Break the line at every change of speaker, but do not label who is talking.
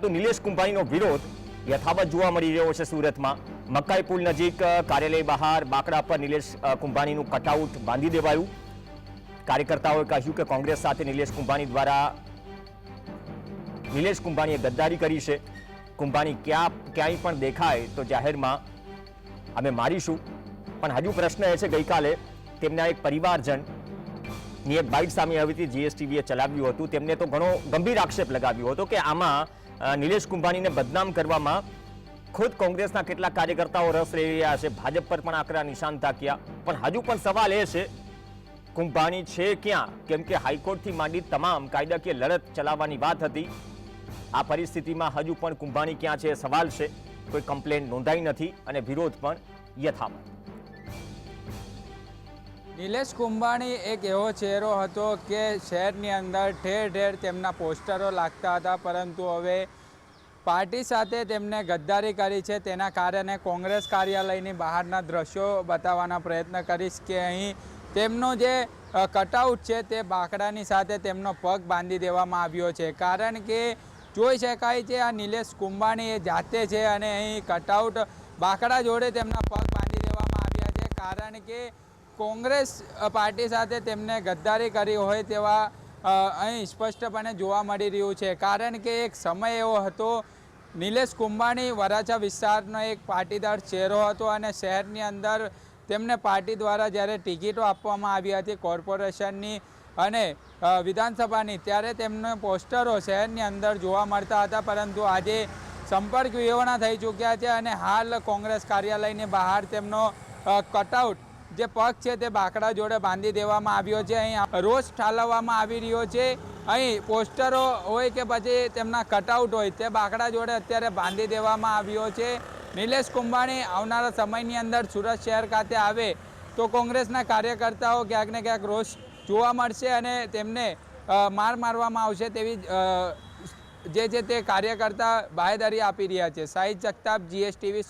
પરંતુ નિલેશ કુંભાણીનો વિરોધ યથાવત જોવા મળી રહ્યો છે સુરતમાં। મકાઈ પુલ નજીક કાર્યાલય બહાર બાકડા પર નિલેશ કુંભાણીનું કટઆઉટ બાંધી દેવાયું। કાર્યકર્તાઓએ કહ્યું કે કોંગ્રેસ સાથે નિલેશ કુંભાણી દ્વારા નિલેશ કુંભાણીએ ગદ્દારી કરી છે। કુંભાણી ક્યાંય પણ દેખાય તો જાહેરમાં અમે મારીશું। પણ હજુ પ્રશ્ન એ છે, ગઈકાલે તેમના એક પરિવારજનની એક બાઇટ સામે આવી હતી, જીએસટીવીએ ચલાવ્યું હતું। તેમને તો ઘણો ગંભીર આક્ષેપ લગાવ્યો હતો કે આમાં નિલેશ કુંભાણીને બદનામ કરવામાં ખુદ કોંગ્રેસના કેટલાક કાર્યકર્તાઓ રસ લઈ રહ્યા છે। ભાજપ પર પણ આકરા નિશાન તાક્યા। પણ હજુ પણ સવાલ એ છે, કુંભાણી છે ક્યાં? કેમ કે હાઈકોર્ટથી માંડી તમામ કાયદાકીય લડત ચલાવવાની વાત હતી। આ પરિસ્થિતિમાં હજુ પણ કુંભાણી ક્યાં છે એ સવાલ છે। કોઈ કમ્પ્લેન્ટ નોંધાઈ નથી અને વિરોધ પણ યથાવત।
નિલેશ કુંભાણી એક એવો ચહેરો હતો કે શહેરની અંદર ઠેર ઠેર તેમના પોસ્ટરો લાગતા હતા, પરંતુ હવે પાર્ટી સાથે તેમને ગદ્દારી કરી છે। તેના કારણે કોંગ્રેસ કાર્યાલયની બહારના દ્રશ્યો બતાવવાના પ્રયત્ન કરીશ કે અહીં તેમનો જે કટઆઉટ છે તે બાકડાની સાથે તેમનો પગ બાંધી દેવામાં આવ્યો છે। કારણ કે જોઈ શકાય છે આ નિલેશ કુંભાણી એ જાતે છે અને અહીં કટઆઉટ બાકડા જોડે તેમના પગ બાંધી દેવામાં આવ્યા છે। કારણ કે કોંગ્રેસ પાર્ટી સાથે તેમને ગદ્દારી કરી હોય તેવા અહીં સ્પષ્ટપણે જોવા મળી રહ્યું છે। કારણ કે એક સમય એવો હતો, નિલેશ કુંભાણી વરાછા વિસ્તારનો એક પાટીદાર ચહેરો હતો અને શહેરની અંદર તેમને પાર્ટી દ્વારા જ્યારે ટિકિટો આપવામાં આવી હતી કોર્પોરેશનની અને વિધાનસભાની, ત્યારે તેમના પોસ્ટરો શહેરની અંદર જોવા મળતા હતા। પરંતુ આજે સંપર્ક વિહોણા થઈ ચૂક્યા છે અને હાલ કોંગ્રેસ કાર્યાલયની બહાર તેમનો કટઆઉટ જે પગ છે તે બાકડા જોડે બાંધી દેવામાં આવ્યો છે। અહીં રોષ ઠાલવવામાં આવી રહ્યો છે। અહીં પોસ્ટરો હોય કે પછી તેમના કટઆઉટ હોય તે બાકડા જોડે અત્યારે બાંધી દેવામાં આવ્યો છે। નિલેશ કુંભાણી આવનારા સમયની અંદર સુરત શહેર ખાતે આવે તો કોંગ્રેસના કાર્યકર્તાઓ ક્યાંક ને ક્યાંક રોષ જોવા મળશે અને તેમને મારવામાં આવશે તેવી જે છે તે કાર્યકર્તા બાહેધરી આપી રહ્યા છે। સાહિદ જગતાપ, GSTV।